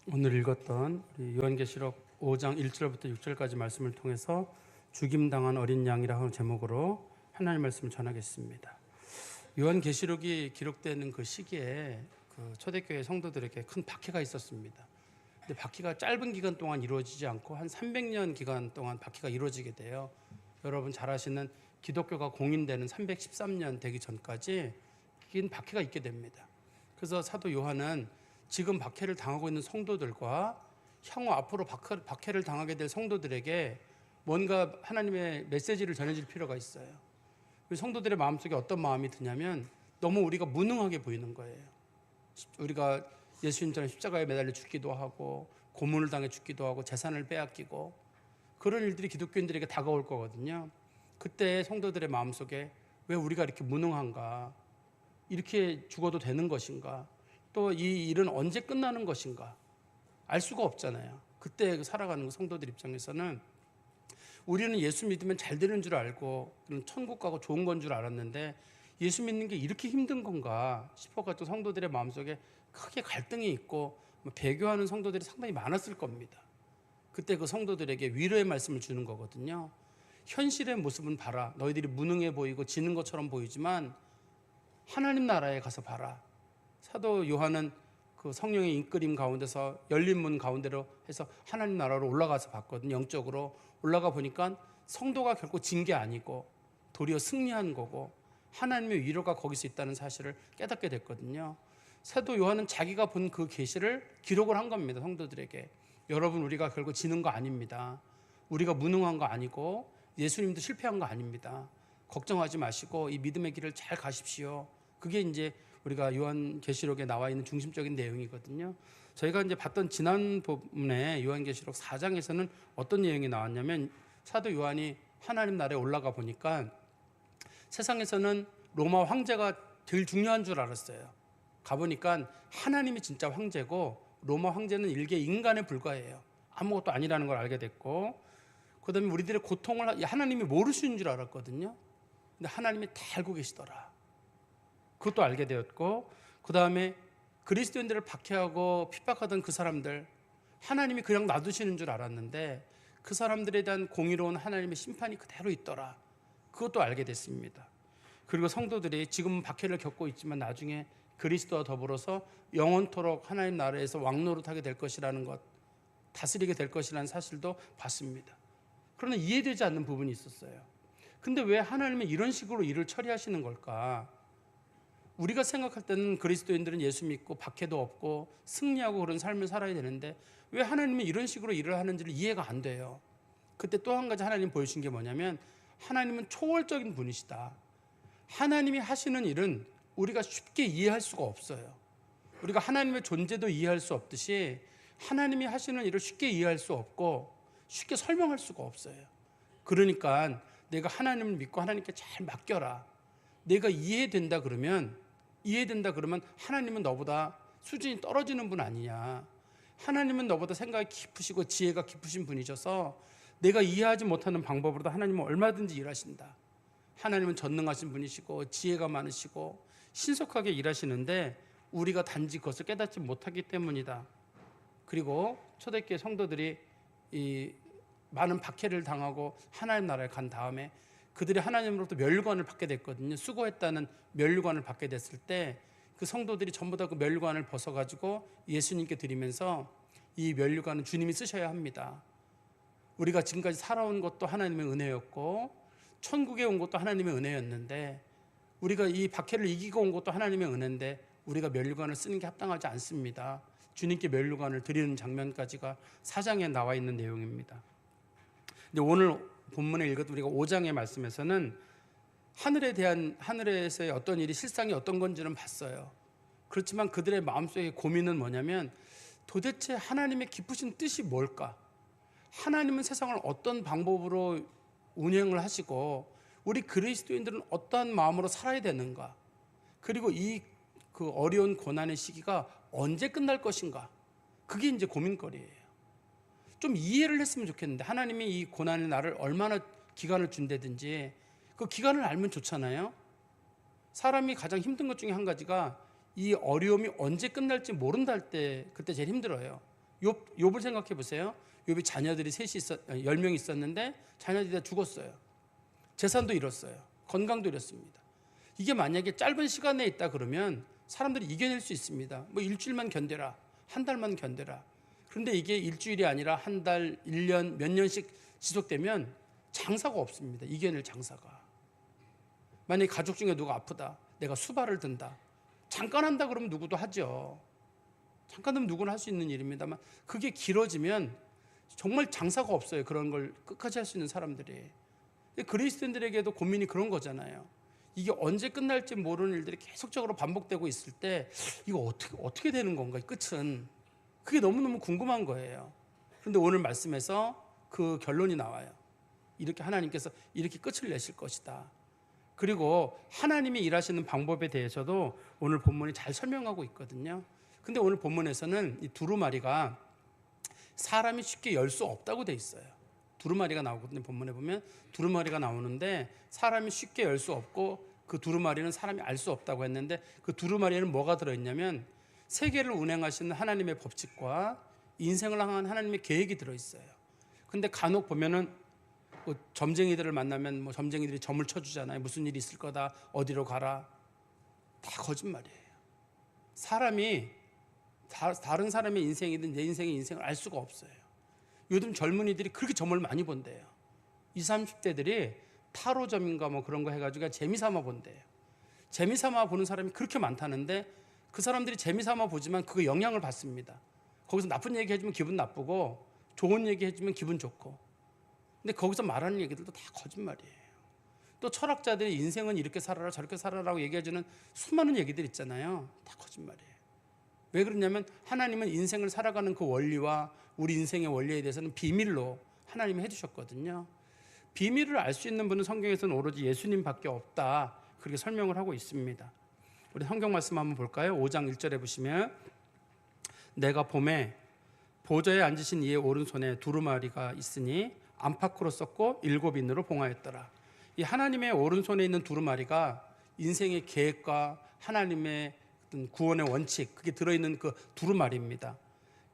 오늘 읽었던 우리 요한계시록 5장 1절부터 6절까지 말씀을 통해서 죽임당한 어린 양이라 하는 제목으로 하나님의 말씀을 전하겠습니다. 요한계시록이 기록되는 그 시기에 그 초대교회 성도들에게 큰 박해가 있었습니다. 근데 박해가 짧은 기간 동안 이루어지지 않고 한 300년 기간 동안 박해가 이루어지게 돼요. 여러분 잘 아시는 기독교가 공인되는 313년 되기 전까지 긴 박해가 있게 됩니다. 그래서 사도 요한은 지금 박해를 당하고 있는 성도들과 향후 앞으로 박해를 당하게 될 성도들에게 뭔가 하나님의 메시지를 전해줄 필요가 있어요. 성도들의 마음속에 어떤 마음이 드냐면 너무 우리가 무능하게 보이는 거예요. 우리가 예수님처럼 십자가에 매달려 죽기도 하고 고문을 당해 죽기도 하고 재산을 빼앗기고 그런 일들이 기독교인들에게 다가올 거거든요. 그때 성도들의 마음속에 왜 우리가 이렇게 무능한가? 이렇게 죽어도 되는 것인가? 또 이 일은 언제 끝나는 것인가? 알 수가 없잖아요. 그때 살아가는 성도들 입장에서는 우리는 예수 믿으면 잘 되는 줄 알고 천국 가고 좋은 건 줄 알았는데 예수 믿는 게 이렇게 힘든 건가 싶어가지고 성도들의 마음속에 크게 갈등이 있고 배교하는 성도들이 상당히 많았을 겁니다. 그때 그 성도들에게 위로의 말씀을 주는 거거든요. 현실의 모습은 봐라. 너희들이 무능해 보이고 지는 것처럼 보이지만 하나님 나라에 가서 봐라. 사도 요한은 그 성령의 인끌임 가운데서 열린 문 가운데로 해서 하나님 나라로 올라가서 봤거든요. 영적으로 올라가 보니까 성도가 결코 진 게 아니고 도리어 승리한 거고 하나님의 위로가 거기서 있다는 사실을 깨닫게 됐거든요. 사도 요한은 자기가 본 그 계시를 기록을 한 겁니다. 성도들에게. 여러분 우리가 결국 지는 거 아닙니다. 우리가 무능한 거 아니고 예수님도 실패한 거 아닙니다. 걱정하지 마시고 이 믿음의 길을 잘 가십시오. 그게 이제 우리가 요한계시록에 나와 있는 중심적인 내용이거든요. 저희가 이제 봤던 지난 부분에 요한계시록 4장에서는 어떤 내용이 나왔냐면 사도 요한이 하나님 나라에 올라가 보니까 세상에서는 로마 황제가 제일 중요한 줄 알았어요. 가보니까 하나님이 진짜 황제고 로마 황제는 일개 인간에 불과해요. 아무것도 아니라는 걸 알게 됐고 그다음에 우리들의 고통을 하나님이 모르시는 줄 알았거든요. 근데 하나님이 다 알고 계시더라. 그것도 알게 되었고 그 다음에 그리스도인들을 박해하고 핍박하던 그 사람들 하나님이 그냥 놔두시는 줄 알았는데 그 사람들에 대한 공의로운 하나님의 심판이 그대로 있더라. 그것도 알게 됐습니다. 그리고 성도들이 지금 박해를 겪고 있지만 나중에 그리스도와 더불어서 영원토록 하나님 나라에서 왕노릇하게 될 것이라는 것, 다스리게 될 것이라는 사실도 봤습니다. 그러나 이해되지 않는 부분이 있었어요. 근데 왜 하나님은 이런 식으로 일을 처리하시는 걸까? 우리가 생각할 때는 그리스도인들은 예수 믿고 박해도 없고 승리하고 그런 삶을 살아야 되는데 왜 하나님은 이런 식으로 일을 하는지를 이해가 안 돼요. 그때 또 한 가지 하나님 보여주신 게 뭐냐면 하나님은 초월적인 분이시다. 하나님이 하시는 일은 우리가 쉽게 이해할 수가 없어요. 우리가 하나님의 존재도 이해할 수 없듯이 하나님이 하시는 일을 쉽게 이해할 수 없고 쉽게 설명할 수가 없어요. 그러니까 내가 하나님을 믿고 하나님께 잘 맡겨라. 내가 이해된다 그러면 하나님은 너보다 수준이 떨어지는 분 아니냐. 하나님은 너보다 생각이 깊으시고 지혜가 깊으신 분이셔서 내가 이해하지 못하는 방법으로도 하나님은 얼마든지 일하신다. 하나님은 전능하신 분이시고 지혜가 많으시고 신속하게 일하시는데 우리가 단지 그것을 깨닫지 못하기 때문이다. 그리고 초대교회 성도들이 이 많은 박해를 당하고 하나님 나라에 간 다음에 그들이 하나님으로부터 면류관을 받게 됐거든요. 수고했다는 면류관을 받게 됐을 때 그 성도들이 전부 다 그 면류관을 벗어가지고 예수님께 드리면서 이 면류관은 주님이 쓰셔야 합니다. 우리가 지금까지 살아온 것도 하나님의 은혜였고 천국에 온 것도 하나님의 은혜였는데 우리가 이 박해를 이기고 온 것도 하나님의 은혜인데 우리가 면류관을 쓰는 게 합당하지 않습니다. 주님께 면류관을 드리는 장면까지가 4장에 나와 있는 내용입니다. 근데 오늘 본문에 읽었던 우리가 5장의 말씀에서는 하늘에서의 어떤 일이 실상이 어떤 건지는 봤어요. 그렇지만 그들의 마음속의 고민은 뭐냐면 도대체 하나님의 깊으신 뜻이 뭘까? 하나님은 세상을 어떤 방법으로 운행을 하시고 우리 그리스도인들은 어떠한 마음으로 살아야 되는가? 그리고 그 어려운 고난의 시기가 언제 끝날 것인가? 그게 이제 고민거리예요. 좀 이해를 했으면 좋겠는데 하나님이 이 고난의 날을 얼마나 기간을 준다든지 그 기간을 알면 좋잖아요. 사람이 가장 힘든 것 중에 한 가지가 이 어려움이 언제 끝날지 모른다 할 때 그때 제일 힘들어요. 욥을 생각해 보세요. 욥이 자녀들이 10명이 있었는데 자녀들이 다 죽었어요. 재산도 잃었어요. 건강도 잃었습니다. 이게 만약에 짧은 시간에 있다 그러면 사람들이 이겨낼 수 있습니다. 뭐 일주일만 견뎌라. 한 달만 견뎌라. 그런데 이게 일주일이 아니라 한 달, 1년, 몇 년씩 지속되면 장사가 없습니다. 이겨낼 장사가. 만약에 가족 중에 누가 아프다. 내가 수발을 든다. 잠깐 한다 그러면 누구도 하죠. 잠깐 하면 누구나 할 수 있는 일입니다만 그게 길어지면 정말 장사가 없어요. 그런 걸 끝까지 할 수 있는 사람들이. 그리스도인들에게도 고민이 그런 거잖아요. 이게 언제 끝날지 모르는 일들이 계속적으로 반복되고 있을 때 이거 어떻게 되는 건가? 끝은. 그게 너무너무 궁금한 거예요. 그런데 오늘 말씀에서 그 결론이 나와요. 이렇게 하나님께서 이렇게 끝을 내실 것이다. 그리고 하나님이 일하시는 방법에 대해서도 오늘 본문이 잘 설명하고 있거든요. 근데 오늘 본문에서는 이 두루마리가 사람이 쉽게 열 수 없다고 돼 있어요. 두루마리가 나오거든요. 본문에 보면 두루마리가 나오는데 사람이 쉽게 열 수 없고 그 두루마리는 사람이 알 수 없다고 했는데 그 두루마리에는 뭐가 들어있냐면 세계를 운행하시는 하나님의 법칙과 인생을 향한 하나님의 계획이 들어있어요. 근데 간혹 보면은 뭐 점쟁이들을 만나면 뭐 점쟁이들이 점을 쳐주잖아요. 무슨 일이 있을 거다. 어디로 가라. 다 거짓말이에요. 사람이 다른 사람의 인생이든 내 인생의 인생을 알 수가 없어요. 요즘 젊은이들이 그렇게 점을 많이 본대요. 20, 30대들이 타로점인가 뭐 그런 거 해가지고 재미삼아 본대요. 재미삼아 보는 사람이 그렇게 많다는데 그 사람들이 재미삼아 보지만 그거 영향을 받습니다. 거기서 나쁜 얘기 해주면 기분 나쁘고 좋은 얘기 해주면 기분 좋고. 근데 거기서 말하는 얘기들도 다 거짓말이에요. 또 철학자들이 인생은 이렇게 살아라 저렇게 살아라고 얘기해주는 수많은 얘기들 있잖아요. 다 거짓말이에요. 왜 그러냐면 하나님은 인생을 살아가는 그 원리와 우리 인생의 원리에 대해서는 비밀로 하나님이 해주셨거든요. 비밀을 알 수 있는 분은 성경에서는 오로지 예수님밖에 없다. 그렇게 설명을 하고 있습니다. 우리 성경 말씀 한번 볼까요? 5장 1절에 보시면 내가 봄에 보좌에 앉으신 이의 오른손에 두루마리가 있으니 안팎으로 썼고 7인으로 봉하였더라. 이 하나님의 오른손에 있는 두루마리가 인생의 계획과 하나님의 어떤 구원의 원칙 그게 들어있는 그 두루마리입니다.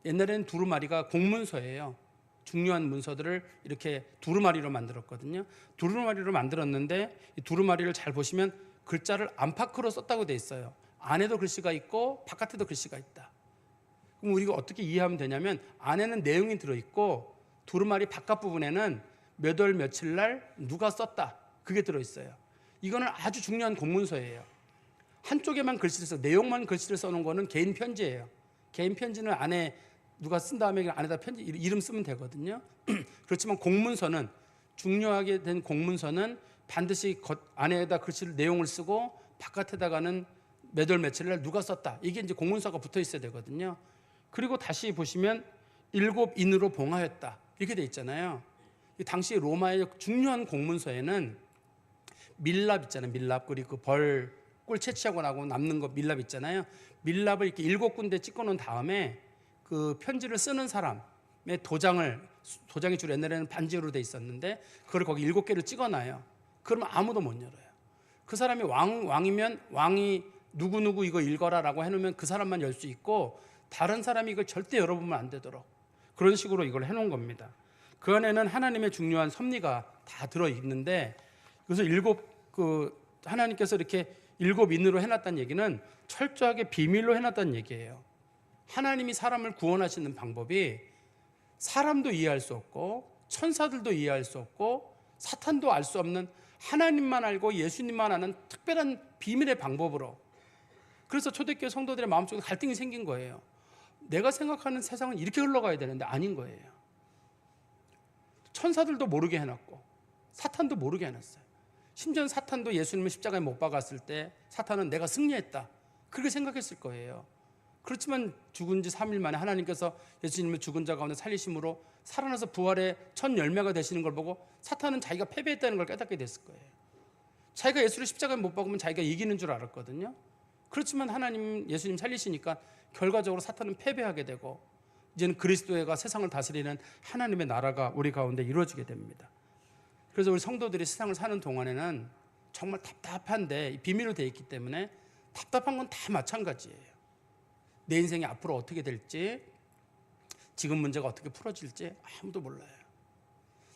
옛날에는 두루마리가 공문서예요. 중요한 문서들을 이렇게 두루마리로 만들었거든요. 두루마리로 만들었는데 이 두루마리를 잘 보시면 글자를 안팎으로 썼다고 돼 있어요. 안에도 글씨가 있고 바깥에도 글씨가 있다. 그럼 우리가 어떻게 이해하면 되냐면 안에는 내용이 들어있고 두루마리 바깥 부분에는 몇 월 며칠 날 누가 썼다. 그게 들어있어요. 이거는 아주 중요한 공문서예요. 한쪽에만 글씨를 써 내용만 글씨를 써놓은 거는 개인 편지예요. 개인 편지는 안에 누가 쓴 다음에 안에다 편지 이름 쓰면 되거든요. 그렇지만 공문서는 중요하게 된 공문서는 반드시 안에다 글씨를 내용을 쓰고 바깥에다가는 몇 월 며칠 날 누가 썼다. 이게 이제 공문서가 붙어 있어야 되거든요. 그리고 다시 보시면 7인으로 봉하였다. 이렇게 돼 있잖아요. 당시 로마의 중요한 공문서에는 밀랍 있잖아요. 밀랍 그리고 꿀 채취하고 나고 남는 거 밀랍 있잖아요. 밀랍을 이렇게 7군데 찍어놓은 다음에 그 편지를 쓰는 사람의 도장이 주로 옛날에는 반지로 돼 있었는데 그걸 거기 7개를 찍어놔요. 그러면 아무도 못 열어요. 그 사람이 왕이면 왕이 누구누구 이거 읽어라라고 해놓으면 그 사람만 열 수 있고 다른 사람이 이걸 절대 열어보면 안 되도록 그런 식으로 이걸 해놓은 겁니다. 그 안에는 하나님의 중요한 섭리가 다 들어있는데 그래서 하나님께서 이렇게 7인으로 해놨다는 얘기는 철저하게 비밀로 해놨다는 얘기예요. 하나님이 사람을 구원하시는 방법이 사람도 이해할 수 없고 천사들도 이해할 수 없고 사탄도 알 수 없는 하나님만 알고 예수님만 아는 특별한 비밀의 방법으로. 그래서 초대교회 성도들의 마음속에 갈등이 생긴 거예요. 내가 생각하는 세상은 이렇게 흘러가야 되는데 아닌 거예요. 천사들도 모르게 해놨고 사탄도 모르게 해놨어요. 심지어 사탄도 예수님을 십자가에 못 박았을 때 사탄은 내가 승리했다 그렇게 생각했을 거예요. 그렇지만 죽은 지 3일 만에 하나님께서 예수님을 죽은 자 가운데 살리심으로 살아나서 부활의 첫 열매가 되시는 걸 보고 사탄은 자기가 패배했다는 걸 깨닫게 됐을 거예요. 자기가 예수를 십자가에 못 박으면 자기가 이기는 줄 알았거든요. 그렇지만 예수님 살리시니까 결과적으로 사탄은 패배하게 되고 이제는 그리스도가 세상을 다스리는 하나님의 나라가 우리 가운데 이루어지게 됩니다. 그래서 우리 성도들이 세상을 사는 동안에는 정말 답답한데 비밀로 되어 있기 때문에 답답한 건 다 마찬가지예요. 내 인생이 앞으로 어떻게 될지 지금 문제가 어떻게 풀어질지 아무도 몰라요.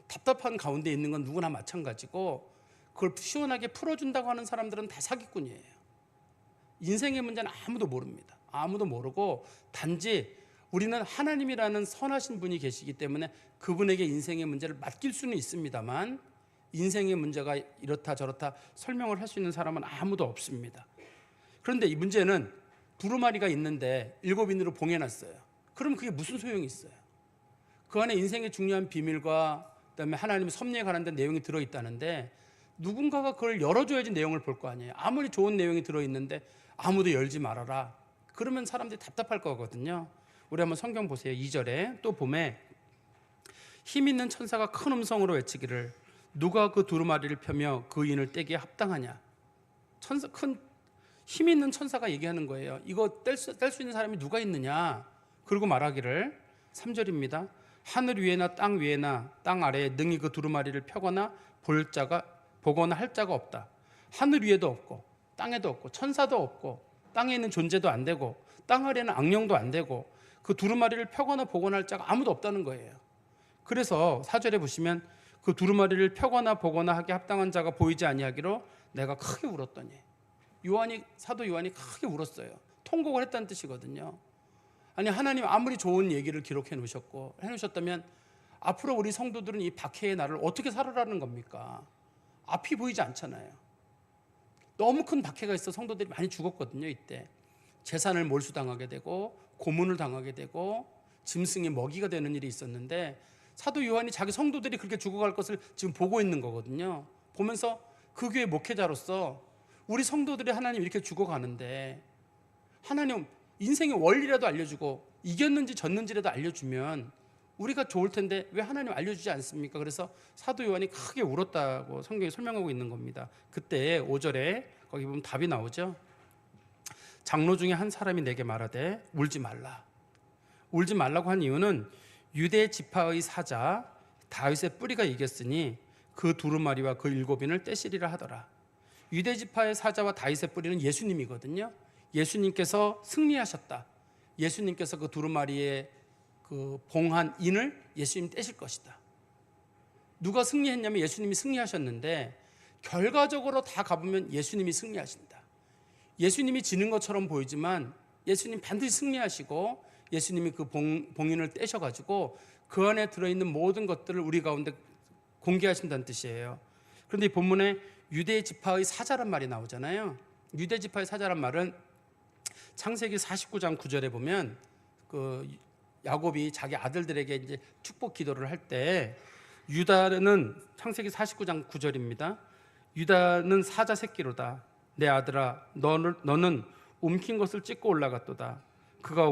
답답한 가운데 있는 건 누구나 마찬가지고 그걸 시원하게 풀어준다고 하는 사람들은 다 사기꾼이에요. 인생의 문제는 아무도 모릅니다. 아무도 모르고 단지 우리는 하나님이라는 선하신 분이 계시기 때문에 그분에게 인생의 문제를 맡길 수는 있습니다만 인생의 문제가 이렇다 저렇다 설명을 할 수 있는 사람은 아무도 없습니다. 그런데 이 문제는 두루마리가 있는데 7인으로 봉해놨어요. 그럼 그게 무슨 소용이 있어요? 그 안에 인생의 중요한 비밀과 그다음에 하나님의 섭리에 관한 내용이 들어있다는데 누군가가 그걸 열어줘야지 내용을 볼 거 아니에요. 아무리 좋은 내용이 들어있는데 아무도 열지 말아라. 그러면 사람들이 답답할 거거든요. 우리 한번 성경 보세요. 2절에 또 봄에 힘 있는 천사가 큰 음성으로 외치기를 누가 그 두루마리를 펴며 그 인을 떼기에 합당하냐. 큰 힘 있는 천사가 얘기하는 거예요. 이거 뗄 수 있는 사람이 누가 있느냐. 그리고 말하기를 3절입니다. 하늘 위에나 땅 위에나 땅 아래에 능히 그 두루마리를 펴거나 보거나 할 자가 없다. 하늘 위에도 없고 땅에도 없고 천사도 없고 땅에 있는 존재도 안 되고 땅 아래에는 악령도 안 되고 그 두루마리를 펴거나 보거나 할 자가 아무도 없다는 거예요. 그래서 4절에 보시면 그 두루마리를 펴거나 보거나 하기 합당한 자가 보이지 아니하기로 내가 크게 울었더니 사도 요한이 크게 울었어요. 통곡을 했다는 뜻이거든요. 아니 하나님 아무리 좋은 얘기를 기록해 놓으셨다면 앞으로 우리 성도들은 이 박해의 날을 어떻게 살아라는 겁니까? 앞이 보이지 않잖아요. 너무 큰 박해가 있어 성도들이 많이 죽었거든요. 이때 재산을 몰수당하게 되고 고문을 당하게 되고 짐승의 먹이가 되는 일이 있었는데 사도 요한이 자기 성도들이 그렇게 죽어갈 것을 지금 보고 있는 거거든요. 보면서 그 교회 목회자로서 우리 성도들이 하나님 이렇게 죽어가는데 하나님 인생의 원리라도 알려주고 이겼는지 졌는지라도 알려주면 우리가 좋을 텐데 왜 하나님 알려주지 않습니까? 그래서 사도 요한이 크게 울었다고 성경이 설명하고 있는 겁니다. 그때 5절에 거기 보면 답이 나오죠. 장로 중에 한 사람이 내게 말하되 울지 말라. 울지 말라고 한 이유는 유대 지파의 사자 다윗의 뿌리가 이겼으니 그 두루마리와 그 7인을 떼시리라 하더라. 유대 지파의 사자와 다윗의 뿌리는 예수님이거든요. 예수님께서 승리하셨다. 예수님께서 그 두루마리에 그 봉한 인을 예수님이 떼실 것이다. 누가 승리했냐면 예수님이 승리하셨는데 결과적으로 다 가보면 예수님이 승리하신다. 예수님이 지는 것처럼 보이지만 예수님 반드시 승리하시고 예수님이 그 봉인을 떼셔가지고 그 안에 들어있는 모든 것들을 우리 가운데 공개하신다는 뜻이에요. 그런데 이 본문에 유대 지파의 사자란 말이 나오잖아요. 유대 지파의 사자란 말은 창세기 49장 9절에 보면 그 야곱이 자기 아들들에게 이제 축복 기도를 할 때 유다는 창세기 49장 9절입니다. 유다는 사자 새끼로다. 내 아들아 너는 움킨 것을 찢고 올라갔도다. 그가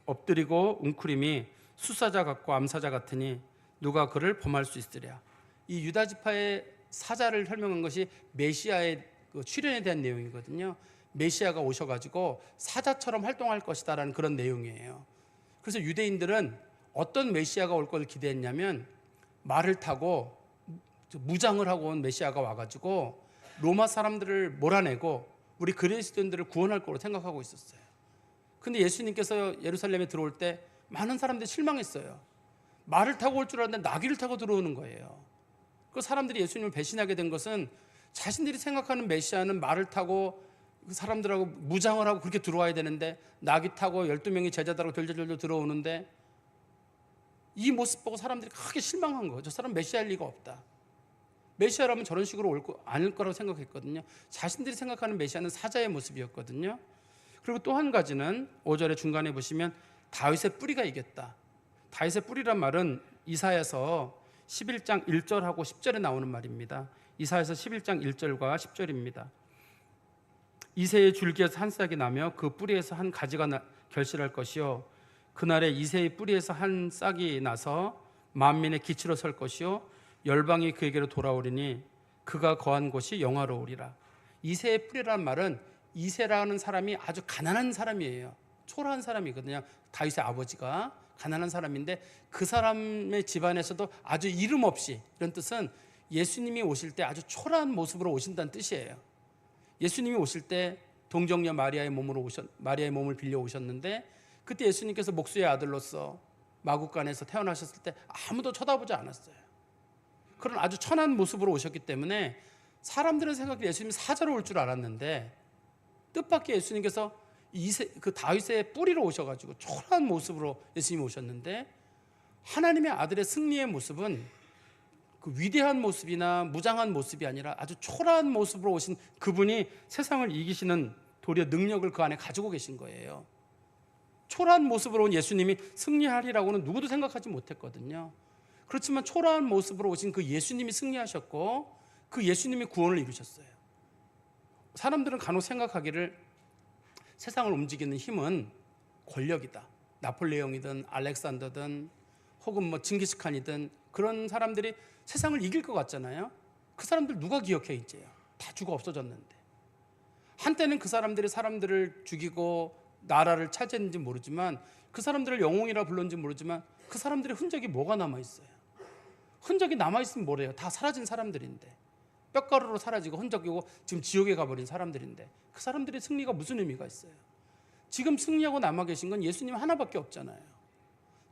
엎드리고 웅크림이 수사자 같고 암사자 같으니 누가 그를 범할 수 있으랴. 이 유다 지파의 사자를 설명한 것이 메시아의 그 출현에 대한 내용이거든요. 메시아가 오셔가지고 사자처럼 활동할 것이다라는 그런 내용이에요. 그래서 유대인들은 어떤 메시아가 올 걸 기대했냐면 말을 타고 무장을 하고 온 메시아가 와가지고 로마 사람들을 몰아내고 우리 그리스도인들을 구원할 거로 생각하고 있었어요. 근데 예수님께서 예루살렘에 들어올 때 많은 사람들이 실망했어요. 말을 타고 올 줄 알았는데 나귀를 타고 들어오는 거예요. 그 사람들이 예수님을 배신하게 된 것은 자신들이 생각하는 메시아는 말을 타고 사람들하고 무장을 하고 그렇게 들어와야 되는데 나귀 타고 12명의 제자들하고 덜덜덜 들어오는데 이 모습 보고 사람들이 크게 실망한 거예요. 저 사람 메시아일 리가 없다. 메시아라면 저런 식으로 아닐 거라고 생각했거든요. 자신들이 생각하는 메시아는 사자의 모습이었거든요. 그리고 또 한 가지는 5절의 중간에 보시면 다윗의 뿌리가 이겼다. 다윗의 뿌리란 말은 이사야서 11장 1절하고 10절에 나오는 말입니다. 이사야서 11장 1절과 10절입니다. 이새의 줄기에서 한 싹이 나며 그 뿌리에서 한 가지가 결실할 것이요 그날에 이새의 뿌리에서 한 싹이 나서 만민의 기치로 설 것이요 열방이 그에게로 돌아오리니 그가 거한 곳이 영화로우리라. 이새의 뿌리라는 말은 이새라는 사람이 아주 가난한 사람이에요. 초라한 사람이거든요. 다윗의 아버지가 가난한 사람인데 그 사람의 집안에서도 아주 이름 없이, 이런 뜻은 예수님이 오실 때 아주 초라한 모습으로 오신다는 뜻이에요. 예수님이 오실 때 동정녀 마리아의 몸을 빌려 오셨는데 그때 예수님께서 목수의 아들로서 마구간에서 태어나셨을 때 아무도 쳐다보지 않았어요. 그런 아주 천한 모습으로 오셨기 때문에 사람들은 생각해 예수님이 사자로 올 줄 알았는데 뜻밖의 예수님께서 그 다윗의 뿌리로 오셔가지고 초라한 모습으로 예수님이 오셨는데, 하나님의 아들의 승리의 모습은 그 위대한 모습이나 무장한 모습이 아니라 아주 초라한 모습으로 오신 그분이 세상을 이기시는 도리어 능력을 그 안에 가지고 계신 거예요. 초라한 모습으로 온 예수님이 승리하리라고는 누구도 생각하지 못했거든요. 그렇지만 초라한 모습으로 오신 그 예수님이 승리하셨고 그 예수님이 구원을 이루셨어요. 사람들은 간혹 생각하기를 세상을 움직이는 힘은 권력이다. 나폴레옹이든 알렉산더든 혹은 뭐 징기스칸이든 그런 사람들이 세상을 이길 것 같잖아요. 그 사람들 누가 기억해 이제요? 다 죽어 없어졌는데. 한때는 그 사람들이 사람들을 죽이고 나라를 차지했는지 모르지만, 그 사람들을 영웅이라 불렀는지 모르지만 그 사람들의 흔적이 뭐가 남아있어요? 흔적이 남아있으면 뭐래요? 다 사라진 사람들인데, 뼈가루로 사라지고 흔적이고 지금 지옥에 가버린 사람들인데 그 사람들의 승리가 무슨 의미가 있어요? 지금 승리하고 남아 계신 건 예수님 하나밖에 없잖아요.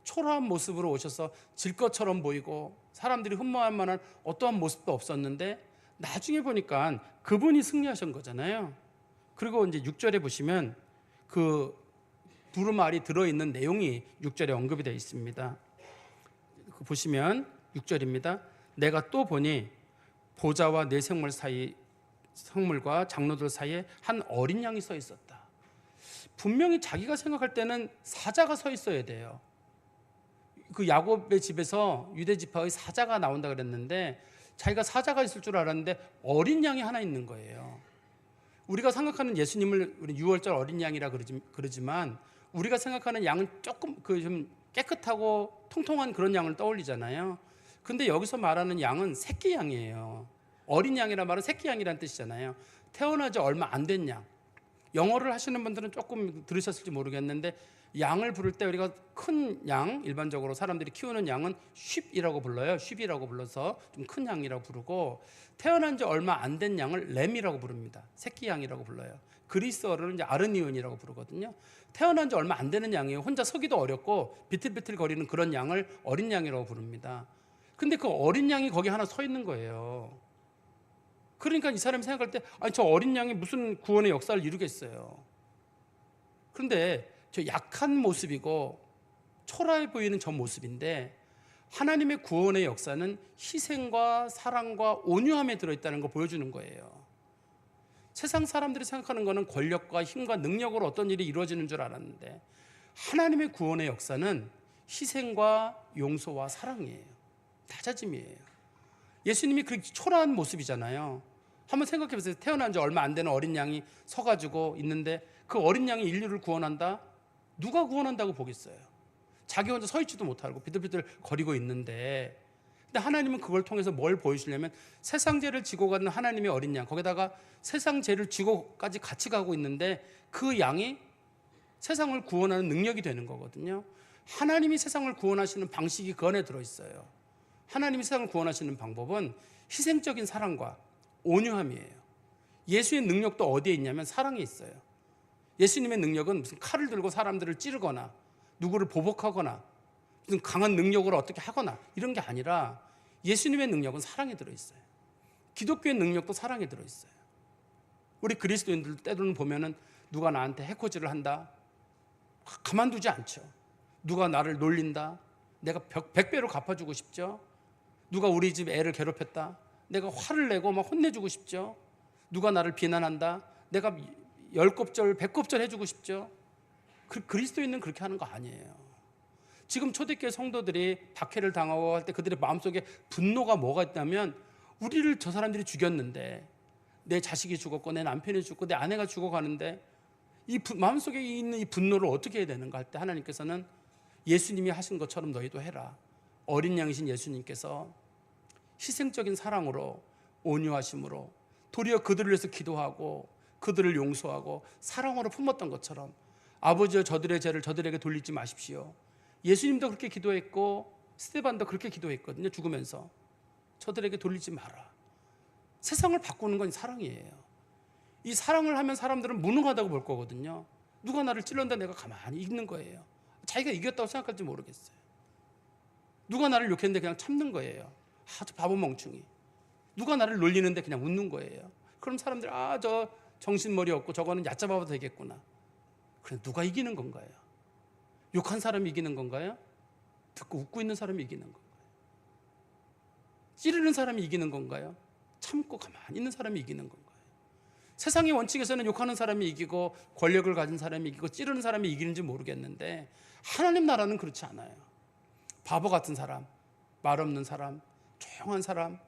초라한 모습으로 오셔서 질 것처럼 보이고 사람들이 흠모할 만한 어떠한 모습도 없었는데 나중에 보니까 그분이 승리하신 거잖아요. 그리고 이제 6절에 보시면 그 두루마리 들어있는 내용이 6절에 언급이 되어 있습니다. 보시면 6절입니다. 내가 또 보니 보좌와 내 생물과 장로들 사이에 한 어린 양이 서 있었다. 분명히 자기가 생각할 때는 사자가 서 있어야 돼요. 그 야곱의 집에서 유대 지파의 사자가 나온다 그랬는데 자기가 사자가 있을 줄 알았는데 어린 양이 하나 있는 거예요. 우리가 생각하는 예수님을 우리 6월절 어린 양이라 그러지만 우리가 생각하는 양은 조금 좀 깨끗하고 통통한 그런 양을 떠올리잖아요. 근데 여기서 말하는 양은 새끼 양이에요. 어린 양이라 말은 새끼 양이라는 뜻이잖아요. 태어나지 얼마 안 된 양. 영어를 하시는 분들은 조금 들으셨을지 모르겠는데 양을 부를 때 우리가 큰 양, 일반적으로 사람들이 키우는 양은 쉽이라고 불러요. 쉽이라고 불러서 좀 큰 양이라고 부르고, 태어난 지 얼마 안 된 양을 램이라고 부릅니다. 새끼 양이라고 불러요. 그리스어로는 이제 아르니온이라고 부르거든요. 태어난 지 얼마 안 되는 양이에요. 혼자 서기도 어렵고 비틀비틀 거리는 그런 양을 어린 양이라고 부릅니다. 근데 그 어린 양이 거기 하나 서 있는 거예요. 그러니까 이 사람이 생각할 때 아니 저 어린 양이 무슨 구원의 역사를 이루겠어요. 그런데 저 약한 모습이고 초라해 보이는 저 모습인데 하나님의 구원의 역사는 희생과 사랑과 온유함에 들어있다는 걸 보여주는 거예요. 세상 사람들이 생각하는 거는 권력과 힘과 능력으로 어떤 일이 이루어지는 줄 알았는데 하나님의 구원의 역사는 희생과 용서와 사랑이에요. 다자짐이에요. 예수님이 그렇게 초라한 모습이잖아요. 한번 생각해 보세요. 태어난 지 얼마 안 되는 어린 양이 서가지고 있는데 그 어린 양이 인류를 구원한다? 누가 구원한다고 보겠어요? 자기 혼자 서 있지도 못하고 비틀비틀 거리고 있는데, 근데 하나님은 그걸 통해서 뭘 보여주려면 세상 죄를 지고 가는 하나님의 어린 양, 거기다가 세상 죄를 지고까지 같이 가고 있는데 그 양이 세상을 구원하는 능력이 되는 거거든요. 하나님이 세상을 구원하시는 방식이 그 안에 들어있어요. 하나님이 세상을 구원하시는 방법은 희생적인 사랑과 온유함이에요. 예수의 능력도 어디에 있냐면 사랑에 있어요. 예수님의 능력은 무슨 칼을 들고 사람들을 찌르거나 누구를 보복하거나 무슨 강한 능력으로 어떻게 하거나 이런 게 아니라 예수님의 능력은 사랑에 들어있어요. 기독교의 능력도 사랑에 들어있어요. 우리 그리스도인들 때로는 보면은 누가 나한테 해코지를 한다? 가만두지 않죠. 누가 나를 놀린다? 내가 100배로 갚아주고 싶죠. 누가 우리 집 애를 괴롭혔다? 내가 화를 내고 막 혼내주고 싶죠. 누가 나를 비난한다? 내가 10곱절, 100곱절 해주고 싶죠. 그리스도인은 그렇게 하는 거 아니에요. 지금 초대교회 성도들이 박해를 당하고 할 때 그들의 마음속에 분노가 뭐가 있다면 우리를 저 사람들이 죽였는데 내 자식이 죽었고 내 남편이 죽고 내 아내가 죽어가는데 이 마음속에 있는 이 분노를 어떻게 해야 되는가 할 때 하나님께서는 예수님이 하신 것처럼 너희도 해라. 어린 양이신 예수님께서 희생적인 사랑으로 온유하심으로 도리어 그들을 위해서 기도하고 그들을 용서하고 사랑으로 품었던 것처럼 아버지여 저들의 죄를 저들에게 돌리지 마십시오. 예수님도 그렇게 기도했고 스데반도 그렇게 기도했거든요. 죽으면서 저들에게 돌리지 마라. 세상을 바꾸는 건 사랑이에요. 이 사랑을 하면 사람들은 무능하다고 볼 거거든요. 누가 나를 찔렀는데 내가 가만히 있는 거예요. 자기가 이겼다고 생각할지 모르겠어요. 누가 나를 욕했는데 그냥 참는 거예요. 저 바보 멍충이. 누가 나를 놀리는데 그냥 웃는 거예요. 그럼 사람들이 저 정신머리 없고 저거는 얕잡아도 되겠구나. 그래, 누가 이기는 건가요? 욕한 사람이 이기는 건가요? 듣고 웃고 있는 사람이 이기는 건가요? 찌르는 사람이 이기는 건가요? 참고 가만히 있는 사람이 이기는 건가요? 세상의 원칙에서는 욕하는 사람이 이기고 권력을 가진 사람이 이기고 찌르는 사람이 이기는지 모르겠는데 하나님 나라는 그렇지 않아요. 바보 같은 사람, 말 없는 사람, 조용한 사람,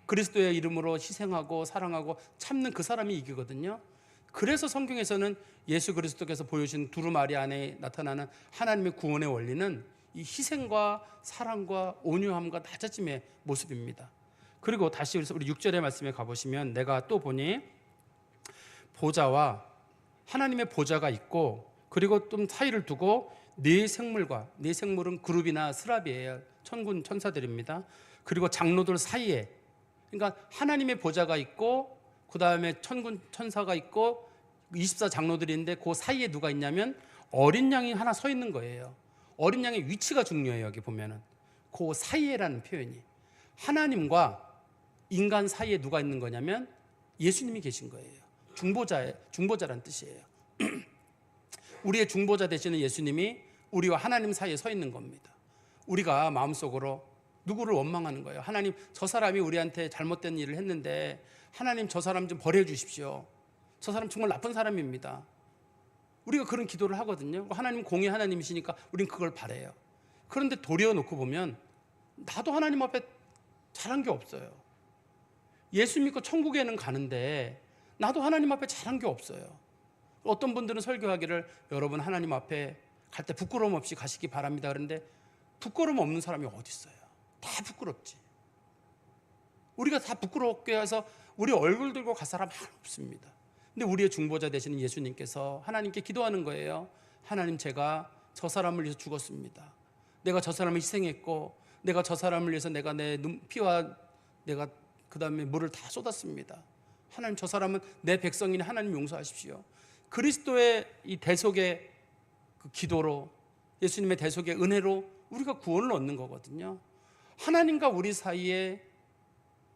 그리스도의 이름으로 희생하고 사랑하고 참는 그 사람이 이기거든요. 그래서 성경에서는 예수 그리스도께서 보여주신 두루마리 안에 나타나는 하나님의 구원의 원리는 이 희생과 사랑과 온유함과 낮아짐의 모습입니다. 그리고 다시 우리 6절의 말씀에 가보시면 내가 또 보니 보좌와 하나님의 보좌가 있고 그리고 좀 사이를 두고 네 생물과, 네 생물은 그룹이나 스랍이에요. 천군 천사들입니다. 그리고 장로들 사이에, 그러니까 하나님의 보좌가 있고 그 다음에 천군 천사가 있고 24장로들인데 그 사이에 누가 있냐면 어린 양이 하나 서 있는 거예요. 어린 양의 위치가 중요해요. 여기 보면은 그 사이에라는 표현이 하나님과 인간 사이에 누가 있는 거냐면 예수님이 계신 거예요. 중보자란 뜻이에요. 우리의 중보자 되시는 예수님이 우리와 하나님 사이에 서 있는 겁니다. 우리가 마음속으로 누구를 원망하는 거예요. 하나님, 저 사람이 우리한테 잘못된 일을 했는데 하나님 저 사람 좀 버려주십시오. 저 사람 정말 나쁜 사람입니다. 우리가 그런 기도를 하거든요. 하나님 공의 하나님이시니까 우린 그걸 바라요. 그런데 도려놓고 보면 나도 하나님 앞에 잘한 게 없어요. 예수 믿고 천국에는 가는데 나도 하나님 앞에 잘한 게 없어요. 어떤 분들은 설교하기를 여러분 하나님 앞에 갈 때 부끄러움 없이 가시기 바랍니다. 그런데 부끄러움 없는 사람이 어디 있어요? 다 부끄럽지. 우리가 다 부끄럽게 해서 우리 얼굴 들고 갈 사람 하나 없습니다. 근데 우리의 중보자 되시는 예수님께서 하나님께 기도하는 거예요. 하나님, 제가 저 사람을 위해서 죽었습니다. 내가 저 사람을 희생했고 내가 저 사람을 위해서 내가 내 피와 내가 그 다음에 물을 다 쏟았습니다. 하나님, 저 사람은 내 백성이니 하나님 용서하십시오. 그리스도의 이 대속의 그 기도로, 예수님의 대속의 은혜로 우리가 구원을 얻는 거거든요. 하나님과 우리 사이에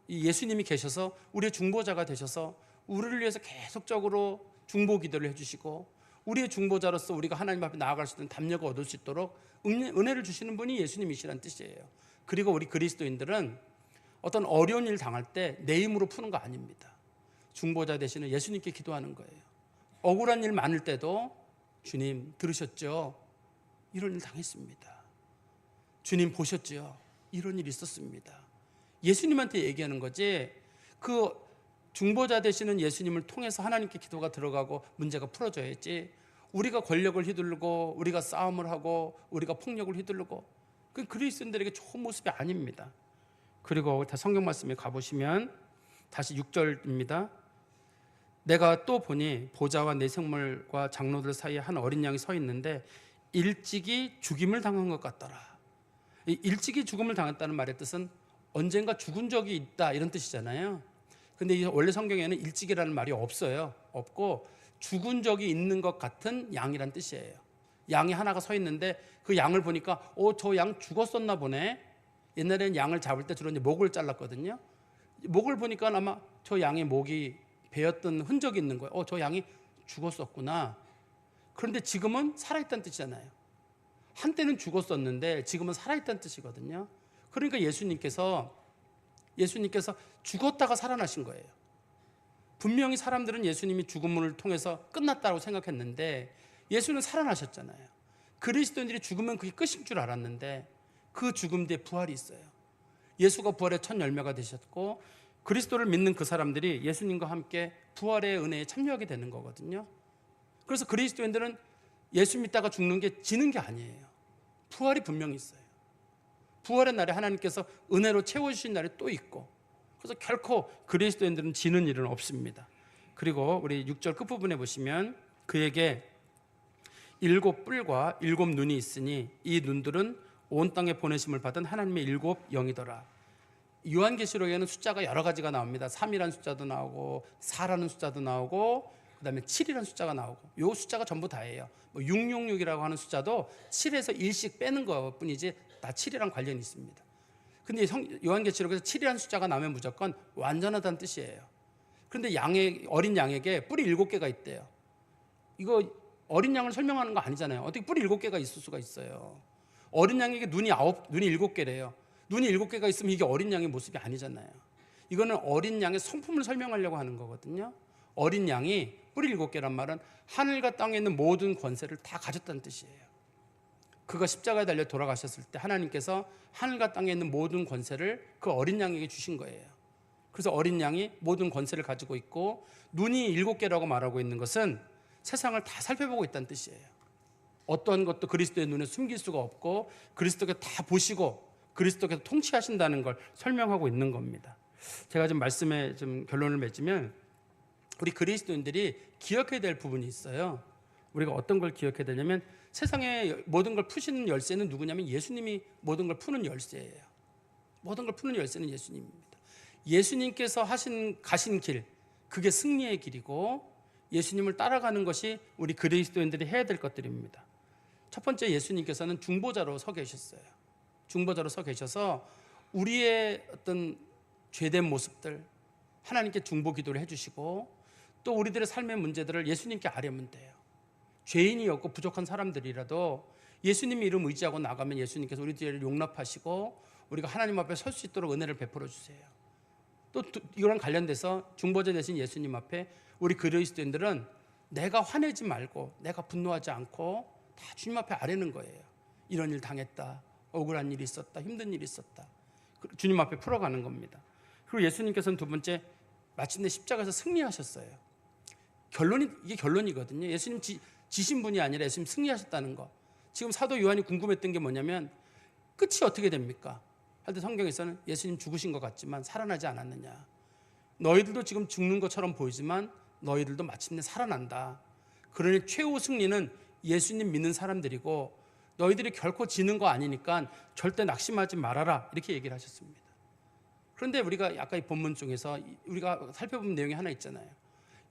이 예수님이 계셔서 우리의 중보자가 되셔서 우리를 위해서 계속적으로 중보 기도를 해주시고 우리의 중보자로서 우리가 하나님 앞에 나아갈 수 있는 담력을 얻을 수 있도록 은혜를 주시는 분이 예수님이시라는 뜻이에요. 그리고 우리 그리스도인들은 어떤 어려운 일 당할 때 내 힘으로 푸는 거 아닙니다. 중보자 되시는 예수님께 기도하는 거예요. 억울한 일 많을 때도 주님 들으셨죠? 이런 일 당했습니다. 주님 보셨죠? 이런 일이 있었습니다. 예수님한테 얘기하는 거지, 그 중보자 되시는 예수님을 통해서 하나님께 기도가 들어가고 문제가 풀어져야지, 우리가 권력을 휘두르고 우리가 싸움을 하고 우리가 폭력을 휘두르고, 그 그리스도인들에게 좋은 모습이 아닙니다. 그리고 성경 말씀에 가보시면 다시 6절입니다. 내가 또 보니 보좌와 네 생물과 장로들 사이에 한 어린 양이 서 있는데 일찍이 죽임을 당한 것 같더라. 일찍이 죽음을 당했다는 말의 뜻은 언젠가 죽은 적이 있다 이런 뜻이잖아요. 근데 원래 성경에는 일찍이라는 말이 없어요. 없고 죽은 적이 있는 것 같은 양이란 뜻이에요. 양이 하나가 서 있는데 그 양을 보니까 저 양 죽었었나 보네. 옛날에는 양을 잡을 때 주로 이제 목을 잘랐거든요. 목을 보니까 아마 저 양의 목이 베었던 흔적이 있는 거예요. 저 양이 죽었었구나. 그런데 지금은 살아있다는 뜻이잖아요. 한때는 죽었었는데 지금은 살아있다는 뜻이거든요. 그러니까 예수님께서 죽었다가 살아나신 거예요. 분명히 사람들은 예수님이 죽음을 통해서 끝났다고 생각했는데 예수는 살아나셨잖아요. 그리스도인들이 죽으면 그게 끝인 줄 알았는데 그 죽음 뒤에 부활이 있어요. 예수가 부활의 첫 열매가 되셨고 그리스도를 믿는 그 사람들이 예수님과 함께 부활의 은혜에 참여하게 되는 거거든요. 그래서 그리스도인들은 예수 믿다가 죽는 게 지는 게 아니에요. 부활이 분명히 있어요. 부활의 날에 하나님께서 은혜로 채워주신 날이 또 있고, 그래서 결코 그리스도인들은 지는 일은 없습니다. 그리고 우리 6절 끝부분에 보시면 그에게 7 뿔과 7 눈이 있으니 이 눈들은 온 땅에 보내심을 받은 하나님의 7 영이더라. 요한계시록에는 숫자가 여러 가지가 나옵니다. 3이라는 숫자도 나오고 4라는 숫자도 나오고 그다음에 7이라는 숫자가 나오고, 요 숫자가 전부 다예요. 666이라고 하는 숫자도 7에서 1씩 빼는 것뿐이지 다 7이랑 관련이 있습니다. 근데 요한계시록에서 7이라는 숫자가 나오면 무조건 완전하다는 뜻이에요. 그런데 어린 양에게 뿔이 7개가 있대요. 이거 어린 양을 설명하는 거 아니잖아요. 어떻게 뿔이 7개가 있을 수가 있어요. 어린 양에게 눈이 7개래요. 눈이 7개가 있으면 이게 어린 양의 모습이 아니잖아요. 이거는 어린 양의 성품을 설명하려고 하는 거거든요. 어린 양이 뿔이 7개란 말은 하늘과 땅에 있는 모든 권세를 다 가졌다는 뜻이에요. 그가 십자가에 달려 돌아가셨을 때 하나님께서 하늘과 땅에 있는 모든 권세를 그 어린 양에게 주신 거예요. 그래서 어린 양이 모든 권세를 가지고 있고 눈이 7개라고 말하고 있는 것은 세상을 다 살펴보고 있다는 뜻이에요. 어떤 것도 그리스도의 눈에 숨길 수가 없고 그리스도께서 다 보시고 그리스도께서 통치하신다는 걸 설명하고 있는 겁니다. 제가 좀 말씀에 좀 결론을 맺으면 우리 그리스도인들이 기억해야 될 부분이 있어요. 우리가 어떤 걸 기억해야 되냐면 세상의 모든 걸 푸시는 열쇠는 누구냐면 예수님이 모든 걸 푸는 열쇠예요. 모든 걸 푸는 열쇠는 예수님입니다. 예수님께서 가신 길, 그게 승리의 길이고 예수님을 따라가는 것이 우리 그리스도인들이 해야 될 것들입니다. 첫 번째, 예수님께서는 중보자로 서 계셨어요. 중보자로 서 계셔서 우리의 어떤 죄된 모습들 하나님께 중보 기도를 해주시고 또 우리들의 삶의 문제들을 예수님께 아뢰면 돼요. 죄인이었고 부족한 사람들이라도 예수님의 이름 의지하고 나가면 예수님께서 우리 죄를 용납하시고 우리가 하나님 앞에 설 수 있도록 은혜를 베풀어 주세요. 또 이거랑 관련돼서 중보자 되신 예수님 앞에 우리 그리스도인들은 내가 화내지 말고 내가 분노하지 않고 다 주님 앞에 아뢰는 거예요. 이런 일 당했다, 억울한 일이 있었다, 힘든 일이 있었다, 주님 앞에 풀어가는 겁니다. 그리고 예수님께서는 두 번째, 마침내 십자가에서 승리하셨어요. 이게 결론이거든요. 예수님 지신 분이 아니라 예수님 승리하셨다는 거. 지금 사도 요한이 궁금했던 게 뭐냐면 끝이 어떻게 됩니까? 할 때 성경에서는 예수님 죽으신 것 같지만 살아나지 않았느냐. 너희들도 지금 죽는 것처럼 보이지만 너희들도 마침내 살아난다. 그러니 최후 승리는 예수님 믿는 사람들이고 너희들이 결코 지는 거 아니니까 절대 낙심하지 말아라, 이렇게 얘기를 하셨습니다. 그런데 우리가 아까 이 본문 중에서 우리가 살펴본 내용이 하나 있잖아요.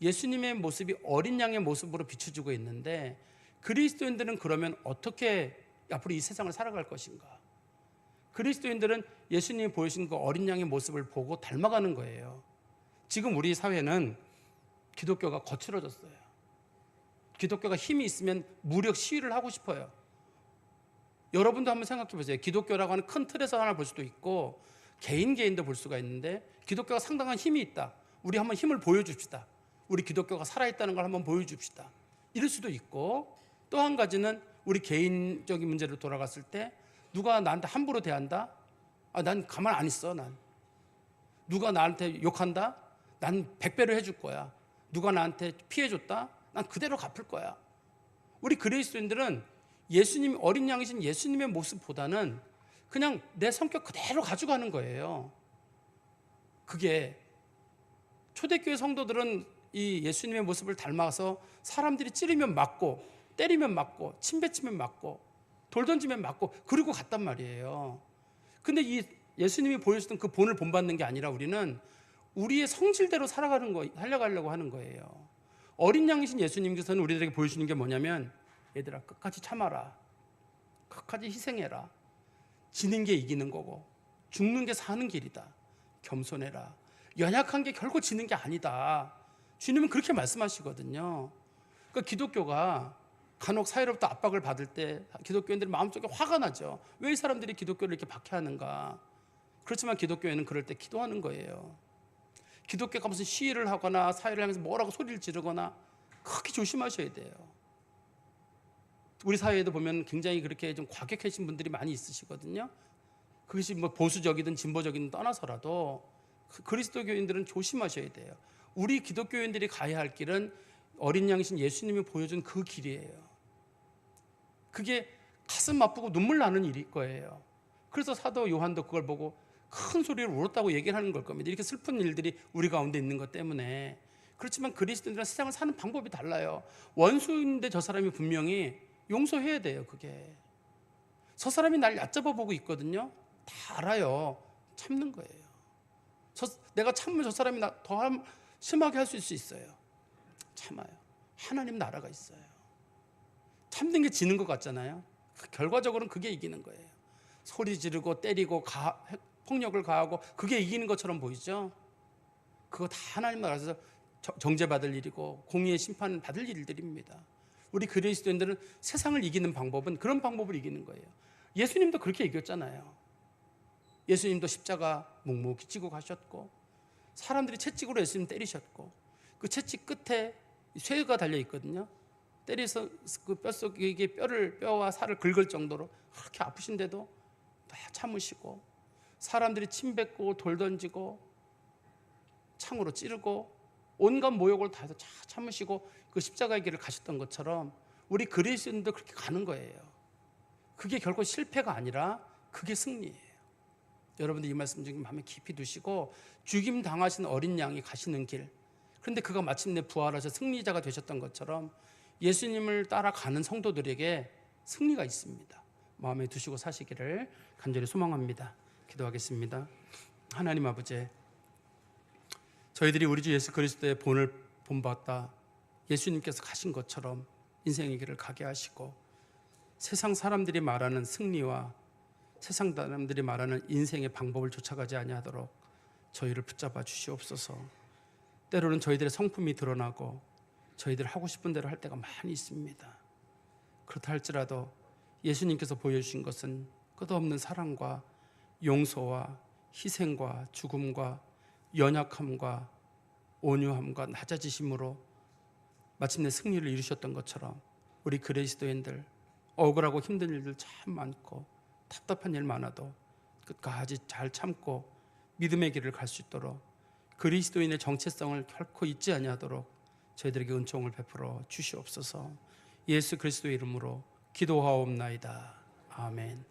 예수님의 모습이 어린 양의 모습으로 비춰지고 있는데 그리스도인들은 그러면 어떻게 앞으로 이 세상을 살아갈 것인가? 그리스도인들은 예수님이 보여주신 그 어린 양의 모습을 보고 닮아가는 거예요. 지금 우리 사회는 기독교가 거칠어졌어요. 기독교가 힘이 있으면 무력 시위를 하고 싶어요. 여러분도 한번 생각해 보세요. 기독교라고 하는 큰 틀에서 하나 볼 수도 있고 개인도 볼 수가 있는데 기독교가 상당한 힘이 있다. 우리 한번 힘을 보여줍시다. 우리 기독교가 살아있다는 걸 한번 보여줍시다. 이럴 수도 있고 또 한 가지는 우리 개인적인 문제로 돌아갔을 때 누가 나한테 함부로 대한다? 난 가만 안 있어. 난 누가 나한테 욕한다? 난 100배로 해줄 거야. 누가 나한테 피해줬다? 난 그대로 갚을 거야. 우리 그리스도인들은 예수님, 어린 양이신 예수님의 모습보다는 그냥 내 성격 그대로 가져가는 거예요. 그게 초대교회 성도들은 이 예수님의 모습을 닮아서 사람들이 찌르면 맞고 때리면 맞고 침 뱉으면 맞고 돌 던지면 맞고 그리고 갔단 말이에요. 근데 이 예수님이 보여주던 그 본을 본받는 게 아니라 우리는 우리의 성질대로 살려가려고 하는 거예요. 어린 양이신 예수님께서는 우리들에게 보여주는 게 뭐냐면 얘들아 끝까지 참아라. 끝까지 희생해라. 지는 게 이기는 거고 죽는 게 사는 길이다. 겸손해라. 연약한 게 결코 지는 게 아니다. 주님은 그렇게 말씀하시거든요. 그러니까 기독교가 간혹 사회로부터 압박을 받을 때 기독교인들이 마음속에 화가 나죠. 왜 이 사람들이 기독교를 이렇게 박해하는가. 그렇지만 기독교회는 그럴 때 기도하는 거예요. 기독교가 무슨 시위를 하거나 사회를 하면서 뭐라고 소리를 지르거나 크게 조심하셔야 돼요. 우리 사회에도 보면 굉장히 그렇게 좀 과격하신 분들이 많이 있으시거든요. 그것이 뭐 보수적이든 진보적이든 떠나서라도 그리스도교인들은 조심하셔야 돼요. 우리 기독교인들이 가야 할 길은 어린 양이신 예수님이 보여준 그 길이에요. 그게 가슴 아프고 눈물 나는 일일 거예요. 그래서 사도 요한도 그걸 보고 큰 소리로 울었다고 얘기를 하는 걸 겁니다. 이렇게 슬픈 일들이 우리 가운데 있는 것 때문에. 그렇지만 그리스도인들은 세상을 사는 방법이 달라요. 원수인데 저 사람이 분명히 용서해야 돼요. 그게 저 사람이 날 얕잡아 보고 있거든요. 다 알아요. 참는 거예요. 내가 참으면 저 사람이 나 더 심하게 할 수 있어요. 참아요. 하나님 나라가 있어요. 참는 게 지는 것 같잖아요. 결과적으로는 그게 이기는 거예요. 소리 지르고 때리고 폭력을 가하고 그게 이기는 것처럼 보이죠? 그거 다 하나님 나라에서 정죄받을 일이고 공의의 심판 받을 일들입니다. 우리 그리스도인들은 세상을 이기는 방법은 그런 방법을 이기는 거예요. 예수님도 그렇게 이겼잖아요. 예수님도 십자가 묵묵히 지고 가셨고 사람들이 채찍으로 예수님 때리셨고 그 채찍 끝에 쇠가 달려 있거든요. 때려서 그 뼛속에 뼈와 살을 긁을 정도로 그렇게 아프신데도 다 참으시고 사람들이 침 뱉고 돌 던지고 창으로 찌르고 온갖 모욕을 다 해서 참으시고 그 십자가의 길을 가셨던 것처럼 우리 그리스도인도 그렇게 가는 거예요. 그게 결코 실패가 아니라 그게 승리예요. 여러분들 이 말씀 좀 마음에 깊이 두시고 죽임 당하신 어린 양이 가시는 길, 그런데 그가 마침내 부활하셔 승리자가 되셨던 것처럼 예수님을 따라가는 성도들에게 승리가 있습니다. 마음에 두시고 사시기를 간절히 소망합니다. 기도하겠습니다. 하나님 아버지, 저희들이 우리 주 예수 그리스도의 본을 본받다 예수님께서 가신 것처럼 인생의 길을 가게 하시고 세상 사람들이 말하는 승리와 세상 사람들이 말하는 인생의 방법을 쫓아가지 아니하도록 저희를 붙잡아 주시옵소서. 때로는 저희들의 성품이 드러나고 저희들 하고 싶은 대로 할 때가 많이 있습니다. 그렇다 할지라도 예수님께서 보여주신 것은 끝없는 사랑과 용서와 희생과 죽음과 연약함과 온유함과 낮아지심으로 마침내 승리를 이루셨던 것처럼 우리 그리스도인들 억울하고 힘든 일들 참 많고 답답한 일 많아도 끝까지 잘 참고 믿음의 길을 갈 수 있도록 그리스도인의 정체성을 결코 잊지 아니하도록 저희들에게 은총을 베풀어 주시옵소서. 예수 그리스도의 이름으로 기도하옵나이다. 아멘.